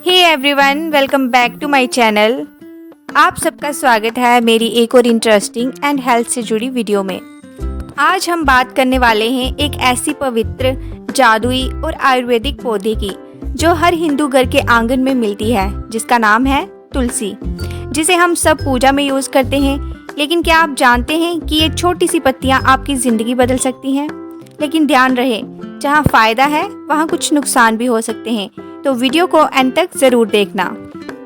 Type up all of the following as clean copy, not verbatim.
Hey everyone, welcome back to my channel. आप सबका स्वागत है मेरी एक और इंटरेस्टिंग एंड हेल्थ से जुड़ी वीडियो में। आज हम बात करने वाले हैं एक ऐसी पवित्र, जादुई और आयुर्वेदिक पौधे की जो हर हिंदू घर के आंगन में मिलती है, जिसका नाम है तुलसी, जिसे हम सब पूजा में यूज़ करते हैं। लेकिन क्या आप जानते हैं कि ये छोटी सी पत्तियाँ आपकी ज़िंदगी बदल सकती हैं? लेकिन ध्यान रहे, जहाँ फ़ायदा है वहाँ कुछ नुकसान भी हो सकते हैं, तो वीडियो को अंत तक ज़रूर देखना।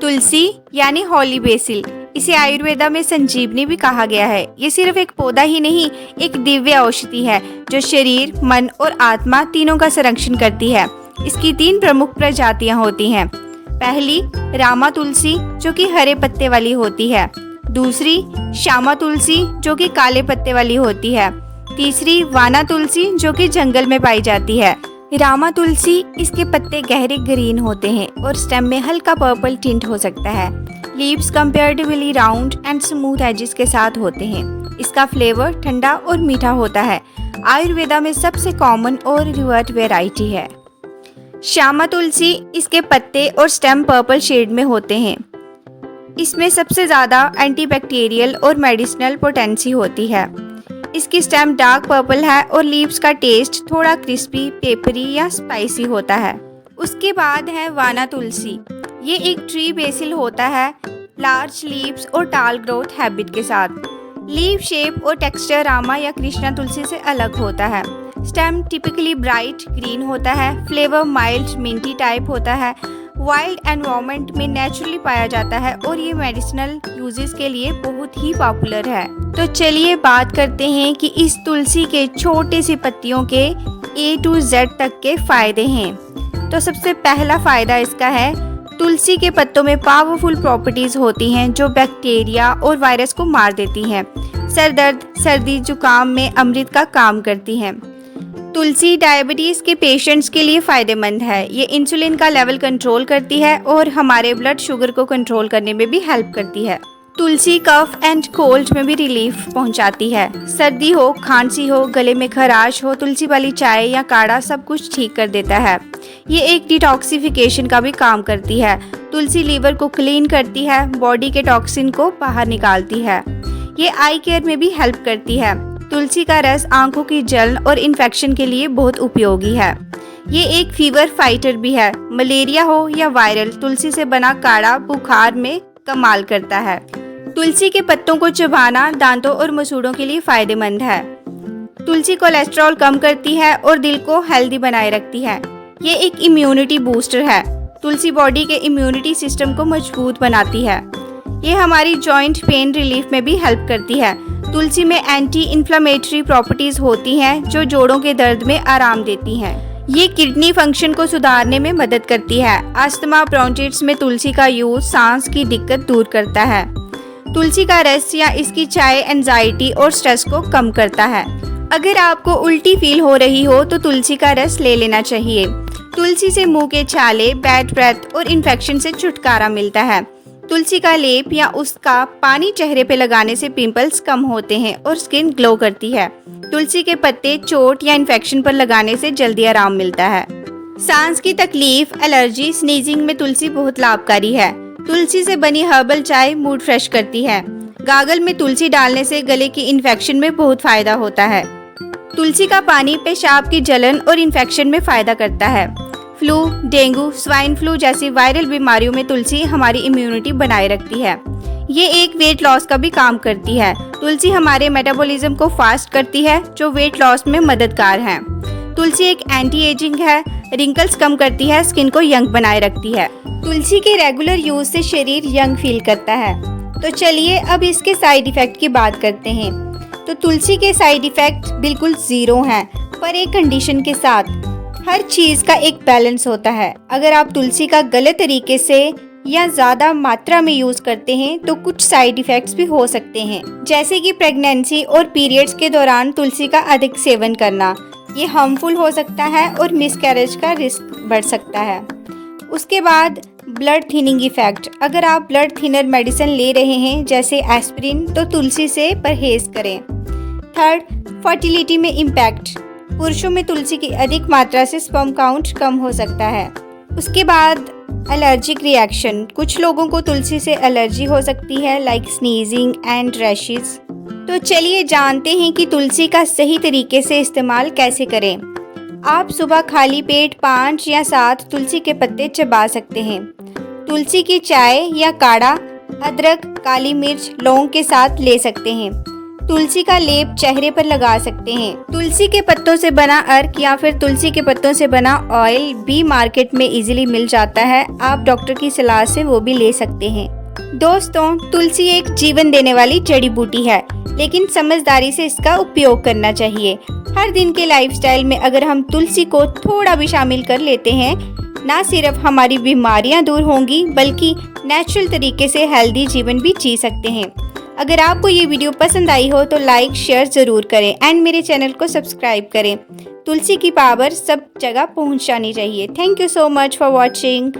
तुलसी यानी होली बेसिल, इसे आयुर्वेदा में संजीवनी भी कहा गया है। ये सिर्फ एक पौधा ही नहीं, एक दिव्य औषधि है जो शरीर, मन और आत्मा तीनों का संरक्षण करती है। इसकी 3 प्रमुख प्रजातियाँ होती हैं। पहली रामा तुलसी, जो कि हरे पत्ते वाली होती है। दूसरी श्यामा तुलसी, जो कि काले पत्ते वाली होती है। तीसरी वाना तुलसी, जो कि जंगल में पाई जाती है। रामा तुलसी, इसके पत्ते गहरे ग्रीन होते हैं और स्टेम में हल्का पर्पल टिंट हो सकता है। Leaves comparatively round and smooth edges के साथ होते हैं। इसका फ्लेवर ठंडा और मीठा होता है। आयुर्वेदा में सबसे कॉमन और रिवर्ट वेराइटी है। श्यामा तुलसी, इसके पत्ते और स्टेम पर्पल शेड में होते हैं। इसमें सबसे ज़्यादा एंटीबैक्टीरियल और मेडिसिनल पोटेंसी होती है। इसकी स्टेम डार्क पर्पल है और लीव्स का टेस्ट थोड़ा क्रिस्पी, पेपरी या स्पाइसी होता है। उसके बाद है वाना तुलसी। ये एक ट्री बेसिल होता है, लार्ज लीव्स और टाल ग्रोथ हैबिट के साथ। लीव शेप और टेक्सचर रामा या कृष्णा तुलसी से अलग होता है। स्टेम टिपिकली ब्राइट ग्रीन होता है। फ्लेवर माइल्ड मिंटी टाइप होता है। वाइल्ड एनवायरनमेंट में नेचुरली पाया जाता है और ये मेडिसिनल यूजेस के लिए बहुत ही पॉपुलर है। तो चलिए बात करते हैं कि इस तुलसी के छोटे सी पत्तियों के A to Z तक के फायदे हैं। तो सबसे पहला फायदा इसका है, तुलसी के पत्तों में पावरफुल प्रॉपर्टीज होती हैं जो बैक्टीरिया और वायरस को मार देती हैं। सर दर्द, सर्दी, जुकाम में अमृत का काम करती हैं। तुलसी डायबिटीज़ के पेशेंट्स के लिए फ़ायदेमंद है। ये इंसुलिन का लेवल कंट्रोल करती है और हमारे ब्लड शुगर को कंट्रोल करने में भी हेल्प करती है। तुलसी कफ एंड कोल्ड में भी रिलीफ पहुंचाती है। सर्दी हो, खांसी हो, गले में खराश हो, तुलसी वाली चाय या काढ़ा सब कुछ ठीक कर देता है। ये एक डिटॉक्सिफिकेशन का भी काम करती है। तुलसी लीवर को क्लीन करती है, बॉडी के टॉक्सिन को बाहर निकालती है। ये आई केयर में भी हेल्प करती है। तुलसी का रस आंखों की जलन और इन्फेक्शन के लिए बहुत उपयोगी है। ये एक फीवर फाइटर भी है। मलेरिया हो या वायरल, तुलसी से बना काढ़ा बुखार में कमाल करता है। तुलसी के पत्तों को चबाना दांतों और मसूड़ों के लिए फायदेमंद है। तुलसी कोलेस्ट्रॉल कम करती है और दिल को हेल्दी बनाए रखती है। ये एक इम्यूनिटी बूस्टर है। तुलसी बॉडी के इम्यूनिटी सिस्टम को मजबूत बनाती है। ये हमारी जॉइंट पेन रिलीफ में भी हेल्प करती है। तुलसी में एंटी इन्फ्लेमेटरी प्रॉपर्टीज होती हैं जो जोड़ों के दर्द में आराम देती हैं। ये किडनी फंक्शन को सुधारने में मदद करती है। अस्थमा, ब्रोंचिटिस में तुलसी का यूज सांस की दिक्कत दूर करता है। तुलसी का रस या इसकी चाय एंजाइटी और स्ट्रेस को कम करता है। अगर आपको उल्टी फील हो रही हो तो तुलसी का रस ले लेना चाहिए। तुलसी से मुंह के छाले, बैड ब्रेथ और इन्फेक्शन से छुटकारा मिलता है। तुलसी का लेप या उसका पानी चेहरे पे लगाने से पिंपल्स कम होते हैं और स्किन ग्लो करती है। तुलसी के पत्ते चोट या इन्फेक्शन पर लगाने से जल्दी आराम मिलता है। सांस की तकलीफ, एलर्जी, स्नीजिंग में तुलसी बहुत लाभकारी है। तुलसी से बनी हर्बल चाय मूड फ्रेश करती है। गागल में तुलसी डालने से गले की इन्फेक्शन में बहुत फायदा होता है। तुलसी का पानी पेशाब की जलन और इन्फेक्शन में फायदा करता है। फ्लू, डेंगू, स्वाइन फ्लू जैसी वायरल बीमारियों में तुलसी हमारी इम्यूनिटी बनाए रखती है। ये एक वेट लॉस का भी काम करती है। तुलसी हमारे मेटाबॉलिज्म को फास्ट करती है जो वेट लॉस में मददगार है। तुलसी एक एंटी एजिंग है, रिंकल्स कम करती है, स्किन को यंग बनाए रखती है। तुलसी के रेगुलर यूज से शरीर यंग फील करता है। तो चलिए अब इसके साइड इफेक्ट की बात करते हैं। तो तुलसी के साइड इफेक्ट बिल्कुल ज़ीरो हैं, पर एक कंडीशन के साथ। हर चीज़ का एक बैलेंस होता है। अगर आप तुलसी का गलत तरीके से या ज़्यादा मात्रा में यूज़ करते हैं तो कुछ साइड इफ़ेक्ट्स भी हो सकते हैं, जैसे कि प्रेगनेंसी और पीरियड्स के दौरान तुलसी का अधिक सेवन करना। ये हार्मफुल हो सकता है और मिसकैरेज का रिस्क बढ़ सकता है। उसके बाद ब्लड थिनिंग इफ़ेक्ट। अगर आप ब्लड थिनर मेडिसिन ले रहे हैं जैसे एस्पिरिन, तो तुलसी से परहेज़ करें। थर्ड, फर्टिलिटी में इम्पैक्ट। पुरुषों में तुलसी की अधिक मात्रा से स्पर्म काउंट कम हो सकता है। उसके बाद एलर्जिक रिएक्शन। कुछ लोगों को तुलसी से एलर्जी हो सकती है, लाइक स्नीजिंग एंड रैशेस। तो चलिए जानते हैं कि तुलसी का सही तरीके से इस्तेमाल कैसे करें। आप सुबह खाली पेट 5 या 7 तुलसी के पत्ते चबा सकते हैं। तुलसी की चाय या काढ़ा अदरक, काली मिर्च, लौंग के साथ ले सकते हैं। तुलसी का लेप चेहरे पर लगा सकते हैं। तुलसी के पत्तों से बना अर्क या फिर तुलसी के पत्तों से बना ऑयल भी मार्केट में इजीली मिल जाता है। आप डॉक्टर की सलाह से वो भी ले सकते हैं। दोस्तों, तुलसी एक जीवन देने वाली जड़ी बूटी है, लेकिन समझदारी से इसका उपयोग करना चाहिए। हर दिन के लाइफस्टाइल में अगर हम तुलसी को थोड़ा भी शामिल कर लेते हैं, ना सिर्फ हमारी बीमारियां दूर होंगी बल्कि नेचुरल तरीके से हेल्दी जीवन भी जी सकते हैं। अगर आपको ये वीडियो पसंद आई हो तो लाइक शेयर ज़रूर करें एंड मेरे चैनल को सब्सक्राइब करें। तुलसी की पावर सब जगह पहुंचानी चाहिए। Thank you so much for watching.